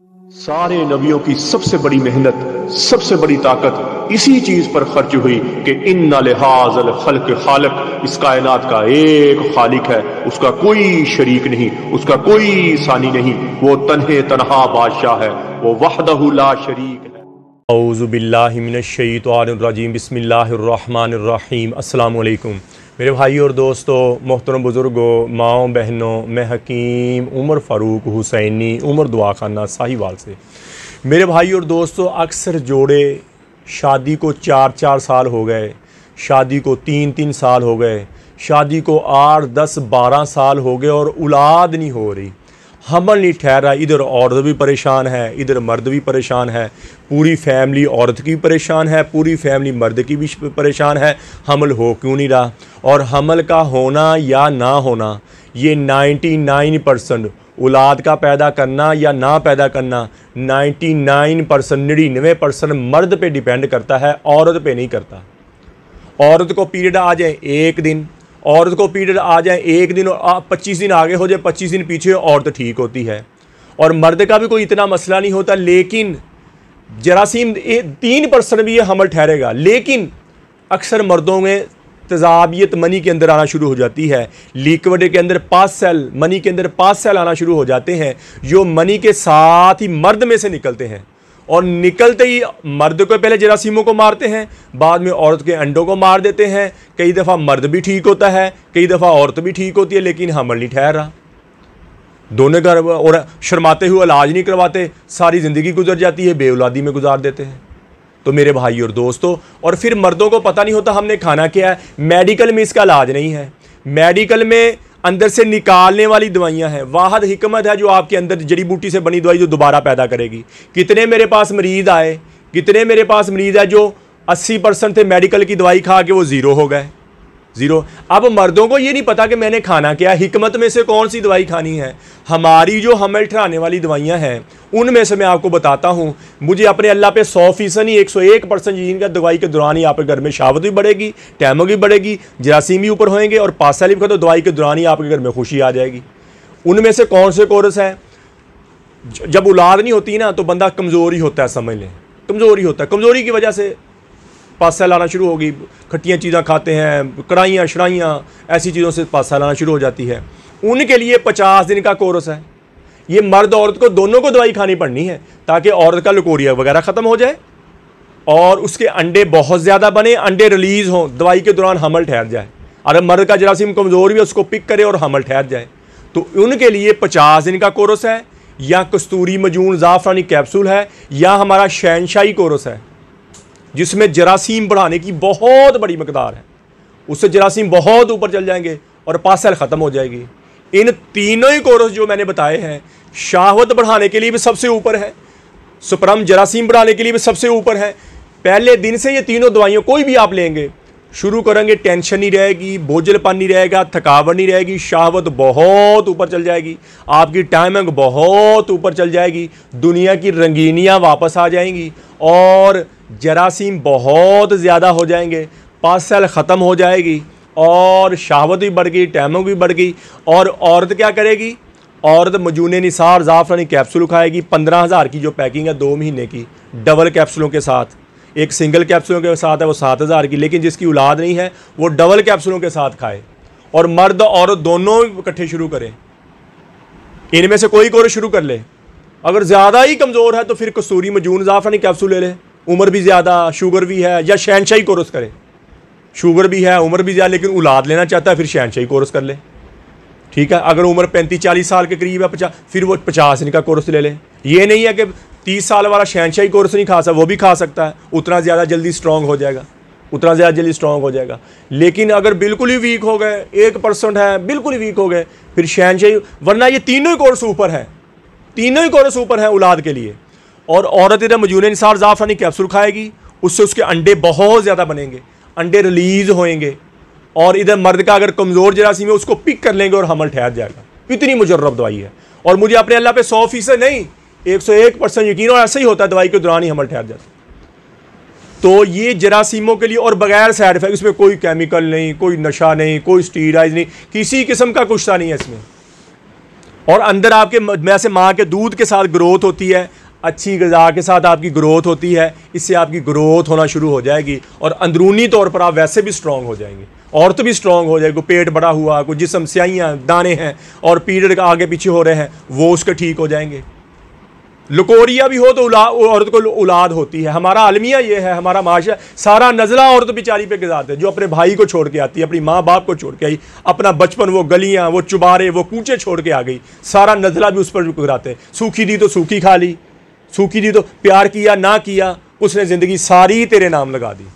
सारे नबियों की सबसे बड़ी मेहनत, सबसे बड़ी ताकत इसी चीज पर खर्च हुई कि इन्ना लिहाज़ल खल्क खालिक, इस कायनात का एक खालिक है, उसका कोई शरीक नहीं, उसका कोई सानी नहीं, वो तन्हे तन्हा बादशाह है, वो वहदहु ला शरीक है। औज़ु बिल्लाहि मिनश शैतानिर रजीम, बिस्मिल्लाहिर रहमानिर रहीम। अस्सलामु अलैकुम मेरे भाई और दोस्तों, मोहतरम बुज़ुर्गों, माओं बहनों, मैं हकीम उमर फ़ारूक हुसैनी, उमर दुआ खाना साहिवाल से। मेरे भाई और दोस्तों, अक्सर जोड़े शादी को 4-4 साल हो गए, शादी को 3-3 साल हो गए, शादी को 8-10-12 साल हो गए और औलाद नहीं हो रही, हमल नहीं ठहरा। इधर औरत भी परेशान है, इधर मर्द भी परेशान है, पूरी फैमिली औरत की भी परेशान है, पूरी फैमिली मर्द की भी परेशान है। हमल हो क्यों नहीं रहा? और हमल का होना या ना होना, ये 99% औलाद का पैदा करना या ना पैदा करना 99% मर्द पे डिपेंड करता है, औरत पे नहीं करता। औरत को पीरियड आ जाए एक दिन, औरत को पीरियड आ जाए एक दिन और 25 दिन आगे हो जाए, 25 दिन पीछे, औरत ठीक होती है। और मर्द का भी कोई इतना मसला नहीं होता, लेकिन जरासीम 3% भी ये हमल ठहरेगा। लेकिन अक्सर मर्दों में तेज़ाबियत मनी के अंदर आना शुरू हो जाती है, लिक्विड के अंदर 5 सेल, मनी के अंदर 5 सेल आना शुरू हो जाते हैं, जो मनी के साथ ही मर्द में से निकलते हैं। और निकलते ही मर्द को पहले जरासीमों को मारते हैं, बाद में औरत के अंडों को मार देते हैं। कई दफ़ा मर्द भी ठीक होता है, कई दफ़ा औरत भी ठीक होती है, लेकिन हमल नहीं ठहर रहा। दोनों घर और शर्माते हुए इलाज नहीं करवाते, सारी ज़िंदगी गुजर जाती है, बेऔलादी में गुजार देते हैं। तो मेरे भाई और दोस्तों, और फिर मर्दों को पता नहीं होता हमने खाना क्या है। मेडिकल में इसका इलाज नहीं है, मेडिकल में अंदर से निकालने वाली दवाइयां हैं। वाहद हिकमत है जो आपके अंदर जड़ी बूटी से बनी दवाई जो दोबारा पैदा करेगी। कितने मेरे पास मरीज़ आए, कितने मेरे पास मरीज़ है जो 80% थे, मेडिकल की दवाई खा के वो ज़ीरो हो गए, ज़ीरो। अब मर्दों को ये नहीं पता कि मैंने खाना क्या, हिकमत में से कौन सी दवाई खानी है। हमारी जो हमल ठहराने वाली दवाइयाँ हैं, उनमें से मैं आपको बताता हूँ। मुझे अपने अल्लाह पे 100% नहीं 101% यकीन का, दवाई के दौरान ही आपके घर में शहावत भी बढ़ेगी, टैमो भी बढ़ेगी, जरासीम भी ऊपर होएंगे, और 5 साल भी, तो दवाई के दौरान ही आपके घर में खुशी आ जाएगी। उनमें से कौन से कोर्स है? जब औलाद नहीं होती ना, तो बंदा कमज़ोर ही होता है, समझ लें, कमज़ोर ही होता है। कमज़ोरी की वजह से 5 साल आना शुरू होगी, खट्टियाँ चीज़ें खाते हैं, कढ़ाइयाँ शराइयाँ, ऐसी चीज़ों से 5 साल आना शुरू हो जाती है। उनके लिए 50 दिन का कोर्स है। ये मर्द औरत को दोनों को दवाई खानी पड़नी है, ताकि औरत का लकोरिया वगैरह ख़त्म हो जाए और उसके अंडे बहुत ज़्यादा बने, अंडे रिलीज़ हों, दवाई के दौरान हमल ठहर जाए। अगर मर्द का जरासीम कमज़ोर भी है, उसको पिक करे और हमल ठहर जाए। तो उनके लिए 50 दिन का कोर्स है, या कस्तूरी मजून ज़ाफ़रानी कैप्सूल है, या हमारा शहनशाही कोर्स है, जिसमें जरासीम बढ़ाने की बहुत बड़ी मकदार है। उससे जरासीम बहुत ऊपर चल जाएंगे और 5 साल ख़त्म हो जाएगी। इन तीनों ही कोर्स जो मैंने बताए हैं, शहावत बढ़ाने के लिए भी सबसे ऊपर है, स्पर्म जरासीम बढ़ाने के लिए भी सबसे ऊपर है। पहले दिन से ये तीनों दवाइयाँ कोई भी आप लेंगे, शुरू करेंगे, टेंशन नहीं रहेगी, बोझलपन नहीं रहेगा, थकावट नहीं रहेगी, शहावत बहुत ऊपर चल जाएगी, आपकी टाइमिंग बहुत ऊपर चल जाएगी, दुनिया की रंगीनियाँ वापस आ जाएंगी और जरासीम बहुत ज़्यादा हो जाएंगे, 5 साल ख़त्म हो जाएगी और शहावत भी बढ़ गई, टाइमिंग भी बढ़ गई। और औरत क्या करेगी? औरत मजून निसार ज़ाफ़रानी कैप्सूल खाएगी। 15,000 की जो पैकिंग है 2 महीने की, डबल कैप्सूलों के साथ, एक सिंगल कैप्सूलों के साथ है वो 7,000 की, लेकिन जिसकी औलाद नहीं है वो डबल कैप्सूलों के साथ खाए। और मर्द औरत दोनों इकट्ठे शुरू करें, इनमें से कोई कोर्स शुरू कर ले। अगर ज़्यादा ही कमज़ोर है तो फिर कस्तूरी मजून ज़ाफ़रानी कैप्सूल ले ले, उम्र भी ज़्यादा, शुगर भी है, या शहनशाही कोर्स करे, शुगर भी है, उम्र भी ज़्यादा, लेकिन औलाद लेना चाहता है, फिर शहनशाही कोर्स कर ले, ठीक है। अगर उम्र 35-40 साल के करीब है, 50, फिर वो 50 दिन का कोर्स ले ले। ये नहीं है कि 30 साल वाला शहनशाही कोर्स नहीं खा सकता, वो भी खा सकता है, उतना ज़्यादा जल्दी स्ट्रॉन्ग हो जाएगा, उतना ज़्यादा जल्दी स्ट्रॉन्ग हो जाएगा। लेकिन अगर बिल्कुल ही वीक हो गए, 1% है, बिल्कुल ही वीक हो गए, फिर शहनशाही, वरना ये तीनों ही कोर्स ऊपर है, तीनों ही कोर्स ऊपर है औलाद के लिए। और औरत इधर मजून निसार ज़ाफ़रानी कैप्सूल खाएगी, उससे उसके अंडे बहुत ज़्यादा बनेंगे, अंडे रिलीज़ होएंगे, और इधर मर्द का अगर कमज़ोर जरासीम है उसको पिक कर लेंगे और हमल ठहर जाएगा। इतनी मुजर्रब दवाई है, और मुझे अपने अल्लाह पे 100% नहीं 101% यकीन, और ऐसा ही होता है, दवाई के दौरान ही हमल ठहर जाता है। तो ये जरासीमों के लिए, और बगैर साइड इफेक्ट, इसमें कोई केमिकल नहीं, कोई नशा नहीं, कोई स्टीरॉइड नहीं, किसी किस्म का कुछ नहीं है इसमें। और अंदर आपके वैसे माँ के दूध के साथ ग्रोथ होती है, अच्छी ग़िज़ा के साथ आपकी ग्रोथ होती है, इससे आपकी ग्रोथ होना शुरू हो जाएगी और अंदरूनी तौर पर आप वैसे भी स्ट्रॉन्ग हो जाएंगे, औरत भी स्ट्रॉन्ग हो जाएगी। पेट बड़ा हुआ, कोई जिस्म स्याहियाँ दाने हैं और पीरियड आगे पीछे हो रहे हैं, वो उसके ठीक हो जाएंगे। लकोरिया भी हो तो औरत को औलाद होती है। हमारा आलमिया ये है, हमारा माशरा सारा नज़ला औरत बेचारी पे गुजारते हैं, जो अपने भाई को छोड़ के आती है, अपनी माँ बाप को छोड़ के आई, अपना बचपन, वो गलियाँ, वो चुबारे, वो कूचे छोड़ के आ गई, सारा नज़ला भी उस पर गुजराते हैं। सूखी दी तो सूखी खा ली, सूखी दी तो प्यार किया ना किया, उसने ज़िंदगी सारी तेरे नाम लगा दी।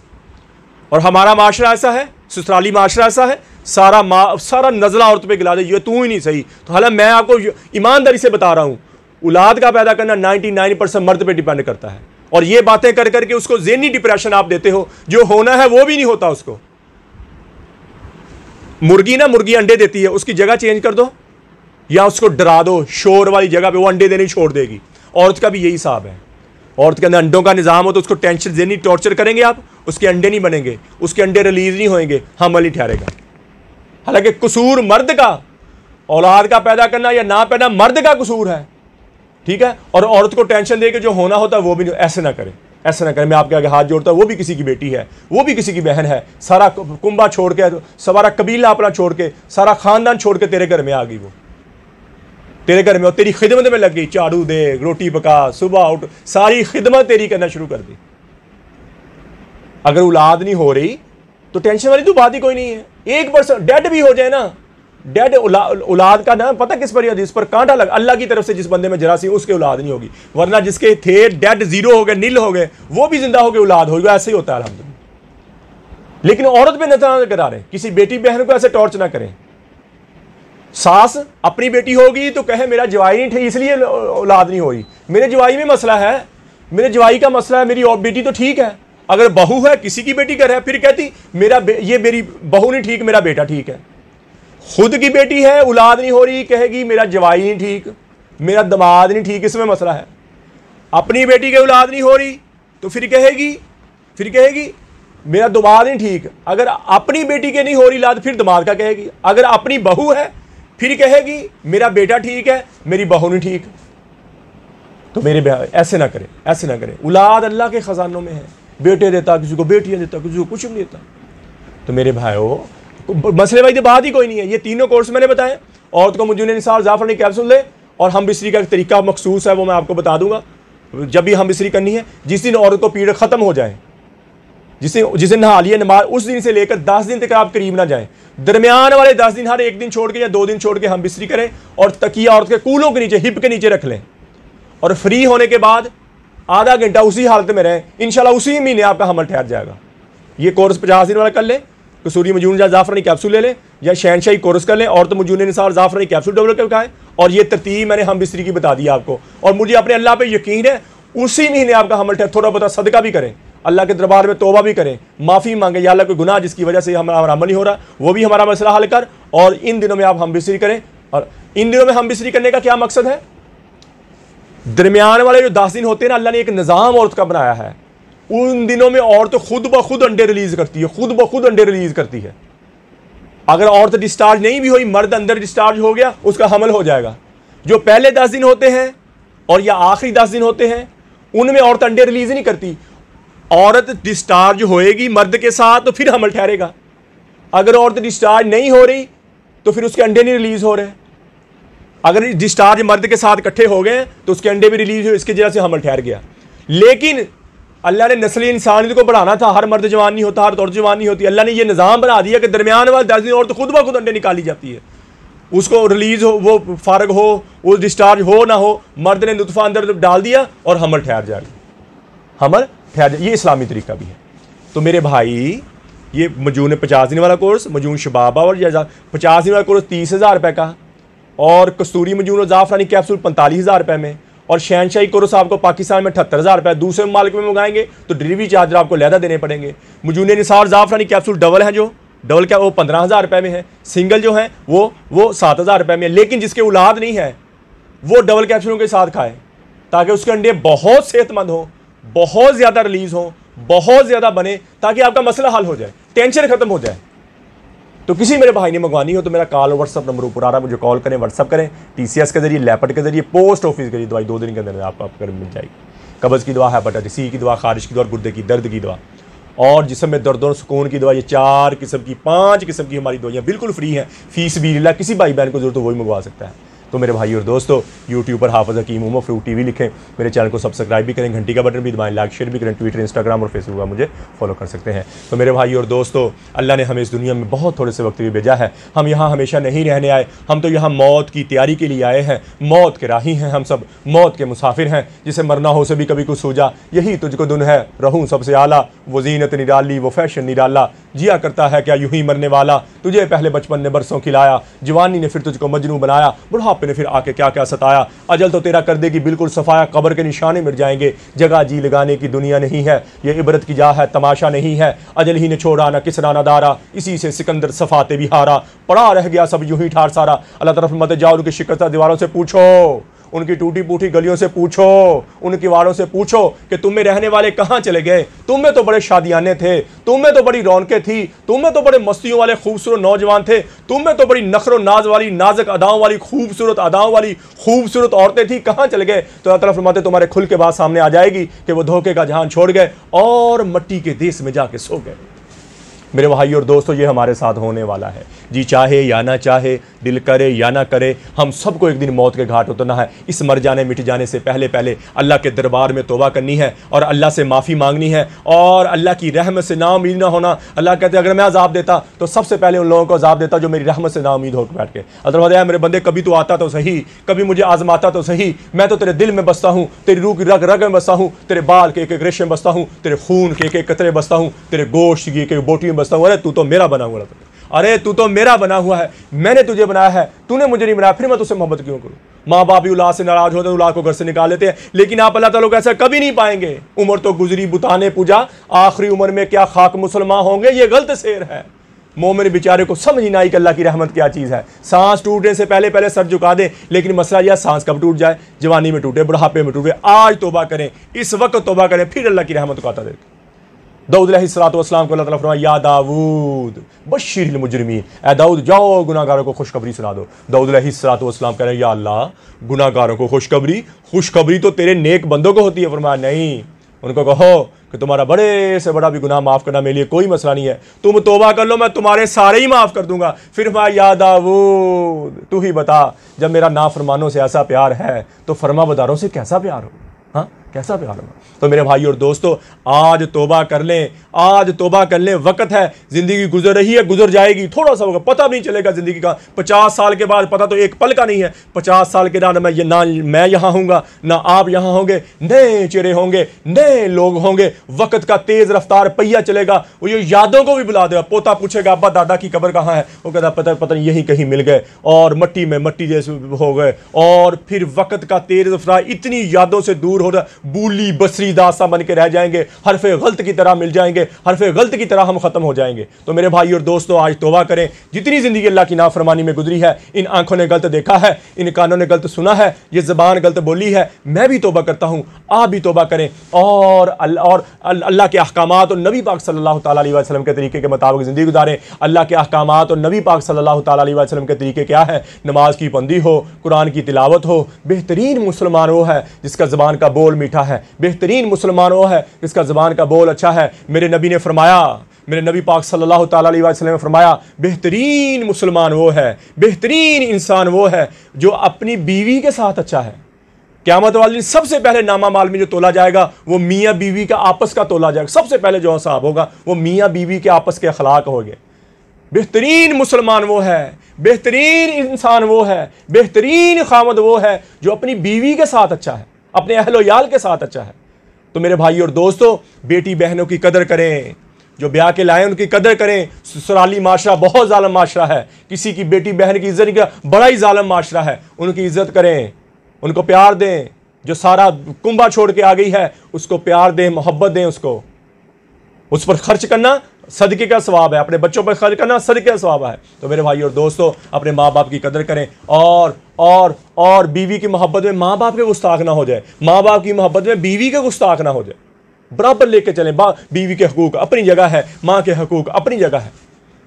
और हमारा माशरा ऐसा है, ससुराली माशरा ऐसा है, सारा नज़ला औरत पे गिला दे, ये तू ही नहीं सही। तो हालांकि मैं आपको ईमानदारी से बता रहा हूँ, औलाद का पैदा करना 99% मर्द पे डिपेंड करता है। और ये बातें कर करके उसको ज़हनी डिप्रेशन आप देते हो, जो होना है वो भी नहीं होता उसको। मुर्गी अंडे देती है, उसकी जगह चेंज कर दो या उसको डरा दो, शोर वाली जगह पे वो अंडे देने छोड़ देगी। औरत का भी यही हिसाब है। औरत के अंदर अंडों का निज़ाम हो तो उसको टेंशन ज़हनी टॉर्चर करेंगे आप, उसके अंडे नहीं बनेंगे, उसके अंडे रिलीज नहीं होंगे, हमल ही ठहरेगा। हालांकि कसूर मर्द का, औलाद का पैदा करना या ना पैदा मर्द का कसूर है, ठीक है। और औरत को टेंशन दे के जो होना होता है वो भी ऐसे ना करें, ऐसे ना करें। मैं आपके आगे हाथ जोड़ता हूँ, वो भी किसी की बेटी है, वो भी किसी की बहन है, सारा कुंबा छोड़ के, सारा कबीला अपना छोड़ के, सारा खानदान छोड़ के तेरे घर में आ गई, वो तेरे घर में और तेरी खिदमत में लग गई, झाड़ू दे, रोटी पका, सुबह उठ, सारी खिदमत तेरी करना शुरू कर दी। अगर औलाद नहीं हो रही तो टेंशन वाली तो बात ही कोई नहीं है। 1% डेड भी हो जाए ना, डेड औलाद का ना पता किस पर, जिस पर कांटा लग, अल्लाह की तरफ से जिस बंदे में जरासीम, उसके औलाद नहीं होगी। वरना जिसके थे डेड, जीरो हो गए, नील हो गए, वो भी जिंदा हो गए, औलाद होगी। ऐसे ही होता है अल्हम्दुलिल्लाह। लेकिन औरत पे नजर करा रहे, किसी बेटी बहन को ऐसे टॉर्च ना करें। सास अपनी बेटी होगी तो कहे मेरा जवाई नहीं थे इसलिए औलाद नहीं हो रही, मेरे जवाई में मसला है, मेरे जवाई का मसला है, मेरी और बेटी तो ठीक है। अगर बहू है, किसी की बेटी घर है, फिर कहती ये मेरी बहू नहीं ठीक, मेरा बेटा ठीक है। खुद की बेटी है, औलाद नहीं हो रही, कहेगी मेरा जवाई नहीं ठीक, मेरा दामाद नहीं ठीक, इसमें मसला है। अपनी बेटी के औलाद नहीं हो रही तो फिर कहेगी मेरा दामाद नहीं ठीक। अगर अपनी बेटी के नहीं हो रही औलाद, फिर दामाद का कहेगी। अगर अपनी बहू है फिर कहेगी मेरा बेटा ठीक है, मेरी बहू नहीं ठीक। तो मेरे ऐसे ना करें, ऐसे ना करें। औलाद अल्लाह के खजानों में है, बेटे देता, किसी को बेटियां देता, किसी को कुछ नहीं देता। तो मेरे भाइयों, मसले भाई तो बात ही कोई नहीं है। ये तीनों कोर्स मैंने बताए। औरत को मुजून निसार ज़ाफ़रानी कैप्सूल ले, और हम बिस्तरी का तरीका मखसूस है, वो मैं आपको बता दूंगा जब भी हम बिस्तरी करनी है। जिस दिन औरत को पीरियड ख़त्म हो जाए, जिस दिन नहा लिया नमाज, उस दिन से लेकर 10 दिन तक आप करीब ना जाएं। दरमियान वाले 10 दिन, हर एक दिन छोड़ के या 2 दिन छोड़ के हम बिस्तरी करें, और तकिया औरत के कूलों के नीचे, हिप के नीचे रख लें, और फ्री होने के बाद आधा घंटा उसी हालत में रहें। इंशाल्लाह उसी महीने आपका हमल ठहर जाएगा। ये कोर्स 50 दिन वाला कर लें, कसूरी मजून ज़ाफ़रानी कैप्सूल ले लें, या शहनशाही कोर्स कर लें, और तो मजून निसार ज़ाफ़रानी कैप्सूल डबल करके खाएं। और ये तरतीब मैंने हम बिस्तरी की बता दी आपको, और मुझे अपने अल्लाह पे यकीन है उसी महीने आपका हमल ठहर। थोड़ा बहुत सदका भी करें, अल्लाह के दरबार में तौबा भी करें, माफ़ी मांगे, या अल्लाह कोई गुनाह जिसकी वजह से हमारा अमल नहीं हो रहा, वो भी हमारा मसला हल कर। और इन दिनों में आप हम बिस्तरी करें। और इन दिनों में हम बिस्तरी करने का क्या मकसद है? दरमियान वाले जो 10 दिन होते हैं ना, अल्लाह ने एक निज़ाम औरत का बनाया है। उन दिनों में औरत खुद ब खुद अंडे रिलीज करती है, खुद ब खुद अंडे रिलीज करती है। अगर औरत डिस्चार्ज नहीं भी हुई, मर्द अंदर डिस्चार्ज हो गया, उसका हमल हो जाएगा। जो पहले 10 दिन होते हैं और या आखिरी 10 दिन होते हैं, उनमें औरत अंडे रिलीज नहीं करती। औरत डिस्चार्ज होएगी मर्द के साथ तो फिर हमल ठहरेगा। अगर औरत डिस्चार्ज नहीं हो रही तो फिर उसके अंडे नहीं रिलीज हो रहे। अगर डिस्चार्ज मर्द के साथ इकट्ठे हो गए तो उसके अंडे भी रिलीज हुए, इसकी वजह से हमल ठहर गया। लेकिन अल्लाह ने नस्ल इंसानियत को बढ़ाना था, हर मर्द जवान नहीं होता, हर औरत जवान नहीं होती। अल्लाह ने यह निज़ाम बना दिया कि दरमियान वाले 10 दिन औरत खुद ब खुद अंडे निकाली जाती है। उसको रिलीज हो, वो फारग हो, वो डिस्चार्ज हो ना हो, मर्द ने नुतफ़ा अंदर डाल दिया और हमल ठहर जाएगा, हमल ठहर जाए। ये इस्लामी तरीका भी है। तो मेरे भाई, ये मजून 50 दिन वाला कोर्स, मजून शबाबा और 50 दिन वाला कोर्स 30,000 रुपये का, और कस्तूरी मजून और ज़ाफ़रानी कैप्सूल 45,000 रुपये में, और शहनशाही कोर्स आपको पाकिस्तान में 78,000 रुपये। दूसरे मालिक में मंगाएंगे तो डिलीवरी चार्ज आपको लहदा देने पड़ेंगे। मजून निसार ज़ाफ़रानी कैप्सूल डबल है, जो डबल क्या वो 15,000 रुपये में है, सिंगल जो है वो 7,000 रुपये में है। लेकिन जिसके औलाद नहीं है वो डबल कैप्सूलों के साथ खाए, ताकि उसके अंडे बहुत सेहतमंद हो, बहुत ज़्यादा रिलीज़ हो, बहुत ज़्यादा बने, ताकि आपका मसला हल हो जाए, टेंशन ख़त्म हो जाए। तो किसी मेरे भाई ने मंगवानी हो तो मेरा कॉल व्हाट्सअप नंबर ऊपर आ रहा है, मुझे कॉल करें, व्हाट्सअप करें। TCS के जरिए, लैपट के जरिए, पोस्ट ऑफिस के जरिए दवाई 2 दिन के अंदर आपको आपको मिल जाएगी। कब्ज़ की दवा, हेपेटाइटिस सी की दवा, खारिश की दवा, गुर्दे की दर्द की दवा और जिस्म में दर्द और सुकून की दवा, ये 4 किस्म की 5 किस्म की हमारी दवाइयाँ बिल्कुल फ्री हैं, फीस भी नहीं, किसी भाई बहन को जरूरत हो वही मंगवा सकता है। तो मेरे भाई और दोस्तों, यूट्यूब पर हाफिज़ हकीम उमर फ़ारूक TV लिखें, मेरे चैनल को सब्सक्राइब भी करें, घंटी का बटन भी दबाएं, लाइक शेयर भी करें, ट्विटर, इंस्टाग्राम और फेसबुक पर मुझे फॉलो कर सकते हैं। तो मेरे भाई और दोस्तों, अल्लाह ने हमें इस दुनिया में बहुत थोड़े से वक्त भी भेजा है। हम यहाँ हमेशा नहीं रहने आए, हम तो यहाँ मौत की तैयारी के लिए आए हैं। मौत के राही हैं हम सब, मौत के मुसाफिर हैं। जिसे मरना हो से भी कभी कुछ सूझा, यही तुझको दुन है, रहूँ सबसे आला, वो जीनत निराली, वो फैशन निराला, जिया करता है क्या यूं ही मरने वाला, तुझे पहले बचपन ने बरसों खिलाया, जवानी ने फिर तुझको मजनू बनाया, बुढ़ापे ने फिर आके क्या क्या सताया, अजल तो तेरा कर देगी बिल्कुल सफाया, कब्र के निशाने मिट जाएंगे, जगह जी लगाने की दुनिया नहीं है, ये इबरत की जा है, तमाशा नहीं है, अजल ही ने छोड़ा ना किसरा ना दारा, इसी से सिकंदर सफाते भी हारा, पड़ा रह गया सब यूं ही ठार सारा। अल्लाह तरफ मत जाओ, उनकी शिकस्ता दीवारों से पूछो, उनकी टूटी फूटी गलियों से पूछो, उनकी वारों से पूछो कि तुम में रहने वाले कहाँ चले गए। तुम में तो बड़े शादियाने थे, तुम में तो बड़ी रौनकें थी, तुम में तो बड़े मस्तियों वाले खूबसूरत नौजवान थे, तुम में तो बड़ी नखरो नाज वाली, नाजुक अदाओं वाली, खूबसूरत अदाओं वाली खूबसूरत औरतें थी, कहाँ चले गए। तो अल्लाह तरफ फरमाते तुम्हारे खुल के बाद सामने आ जाएगी कि वो धोखे का जहान छोड़ गए और मट्टी के देश में जाके सो गए। मेरे भाई और दोस्तों, ये हमारे साथ होने वाला है, जी चाहे या ना चाहे, दिल करे या ना करे, हम सबको एक दिन मौत के घाट उतरना है। इस मर जाने मिट जाने से पहले पहले अल्लाह के दरबार में तौबा करनी है और अल्लाह से माफ़ी मांगनी है और अल्लाह की रहमत से नाउमीद ना होना। अल्लाह कहते हैं अगर मैं अजाब देता तो सबसे पहले उन लोगों को अजाब देता जो मेरी रहमत से नाउमीद होकर बैठ के। अल्लाह मेरे बंदे कभी तो आता तो सही, कभी मुझे आजमाता तो सही, मैं तो तेरे दिल में बसता हूँ, तेरी रूह की रग रग में बसता हूँ, तेरे बाल के एक एक रेशे में बसता हूँ, तेरे खून के एक एक कतरे बसता हूँ, तेरे गोश्त की एक एक बोटी में बसता हूँ। अरे तू तो मेरा बना हुआ, अरे तू तो मेरा बना हुआ है, मैंने तुझे बनाया है, तूने मुझे नहीं बनाया, फिर मैं तुझसे मोहब्बत क्यों करूं। माँ बाप भी औलाद से नाराज होते हैं, औलाद को घर से निकाल लेते हैं, लेकिन आप अल्लाह ताला को ऐसा कभी नहीं पाएंगे। उम्र तो गुजरी बुताने पूजा, आखिरी उम्र में क्या खाक मुसलमान होंगे, ये गलत शेर है। मोमिन बेचारे को समझ ही ना आई कि अल्लाह की रहमत क्या चीज़ है। सांस टूटने से पहले पहले सर झुका दे, लेकिन मसला यह सांस कब टूट जाए, जवानी में टूटे, बुढ़ापे में टूटे। आज तौबा करें, इस वक्त तौबा करें, फिर अल्लाह की रहमत को आता देखें। दाऊद अलैहिस्सलाम को अल्लाह ताला फरमाया, या दाऊद बश्शिरिल मुजरिमीन, ए दाऊद जाओ गुनाहगारों को खुशखबरी सुना दो। दाऊद अलैहिस्सलाम कह रहे हैं, या अल्लाह गुनाहगारों को खुशखबरी तो तेरे नेक बंदों को होती है। फरमाया नहीं, उनको कहो कि तुम्हारा बड़े से बड़ा भी गुनाह माफ़ करना मेरे लिए कोई मसला नहीं है, तुम तौबा कर लो, मैं तुम्हारे सारे ही माफ़ कर दूंगा। फिर फरमाया, या दाऊद तू ही बता, जब मेरा नाफरमानों से ऐसा प्यार है तो फरमाबरदारों से कैसा प्यार हो, हाँ कैसा प्यार होगा। तो मेरे भाई और दोस्तों, आज तौबा कर लें, आज तौबा कर लें, वक्त है, जिंदगी गुजर रही है, गुजर जाएगी, थोड़ा सा होगा, पता भी नहीं चलेगा जिंदगी का। 50 साल के बाद पता तो एक पल का नहीं है। 50 साल के बाद ना मैं यहाँ होऊंगा, ना आप यहाँ होंगे, नए चेहरे होंगे, नए लोग होंगे, वक्त का तेज रफ्तार पहिया चलेगा। वो ये यादों को भी बुला देगा। पोता पूछेगा अब्बा दादा की कब्र कहाँ है, वो कहता पता नहीं यहीं कहीं मिल गए और मट्टी में मट्टी जैसे हो गए। और फिर वक्त का तेज रफ्तार इतनी यादों से दूर हो रहा, बूली बसरी दास्तां बन के रह जाएंगे, हरफे गलत की तरह मिल जाएंगे, हरफे गलत की तरह हम खत्म हो जाएंगे। तो मेरे भाई और दोस्तों, आज तौबा करें। जितनी जिंदगी अल्लाह की नाफरमानी में गुजरी है, इन आंखों ने गलत देखा है, इन कानों ने गलत सुना है, ये ज़बान गलत बोली है, मैं भी तौबा करता हूँ, आप भी तौबा करें और अल्लाह के अहकामात और नबी पाक सल्लल्लाहु तआला अलैहि वसल्लम के तरीके के मुताबिक ज़िंदगी गुजारें। अल्लाह के अहकामात और नबी पाक सल्लल्लाहु तआला अलैहि वसल्लम के तरीके क्या है? नमाज की पाबंदी हो, कुरान की तिलावत हो। बेहतरीन मुसलमान वो है जिसका ज़बान का बोल मीठा है, बेहतरीन मुसलमान वो है जिसका ज़बान का बोल अच्छा है। मेरे नबी ने फरमाया, मेरे नबी पाक सल्लल्लाहु तआला अलैहि वसल्लम ने फरमाया, बेहतरीन मुसलमान वो है, बेहतरीन इंसान वो है जो अपनी बीवी के साथ अच्छा है। क़यामत वाले दिन सबसे पहले नामा माल में जो तोला जाएगा वो मियाँ बीवी का आपस का तोला जाएगा। सबसे पहले जो हिसाब होगा वो मियाँ बीवी के आपस के अखलाक होंगे। बेहतरीन मुसलमान वो है, बेहतरीन इंसान वो है, बेहतरीन खामद वो है जो अपनी बीवी के साथ अच्छा है, अपने अहलो याल के साथ अच्छा है। तो मेरे भाई और दोस्तों, बेटी बहनों की कदर करें, जो ब्याह के लाए उनकी कदर करें। ससुराली माशरा बहुत जालिम माशरा है, किसी की बेटी बहन की इज्जत का बड़ा ही जालिम माशरा है। उनकी इज्जत करें, उनको प्यार दें। जो सारा कुंबा छोड़ के आ गई है उसको प्यार दें, मोहब्बत दें, उसको उस पर खर्च करना सदके का सवाब है, अपने बच्चों पर खर्च करना सदके का सवाब है। तो मेरे भाई और दोस्तों, अपने माँ बाप की कदर करें और बीवी की मोहब्बत में माँ बाप के गुस्ताख ना हो जाए, माँ बाप की मोहब्बत में बीवी के गुस्ताख ना हो जाए। बराबर लेके चलें। बीवी के हकूक अपनी जगह है, माँ के हकूक अपनी जगह है।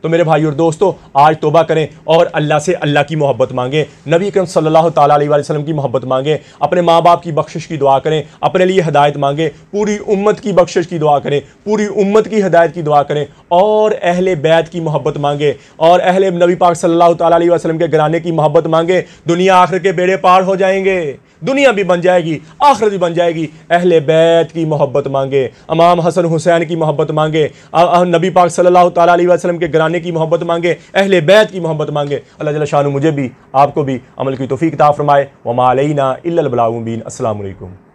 तो मेरे भाई और दोस्तों, आज तौबा करें और अल्लाह से अल्लाह की मोहब्बत मांगें, नबी अकरम सल्लल्लाहु ताला अलैहि वसल्लम की मोहब्बत मांगें, अपने माँ बाप की बख्शिश की दुआ करें, अपने लिए हिदायत मांगें, पूरी उम्मत की बख्शिश की दुआ करें, पूरी उम्मत की हिदायत की दुआ करें और अहले बैत की मोहब्बत मांगें और अहले नबी पाक सल्लल्लाहु ताला अलैहि वसल्लम के घराने की मोहब्बत मांगें। दुनिया आखिर के बेड़े पार हो जाएंगे, दुनिया भी बन जाएगी, आखिरत भी बन जाएगी। अहले बैत की मोहब्बत मांगे, इमाम हसन हुसैन की मोहब्बत मांगे, नबी पाक सल्लल्लाहु ताला अलैहि वसल्लम के घराने की मोहब्बत मांगे, अहले बैत की मोहब्बत मांगे। अल्लाह जल्ल शानु मुझे भी आपको भी अमल की तौफीक अता फरमाए। वमा अलैना इल्लल बलागुल मुबीन। अस्सलामु अलैकुम।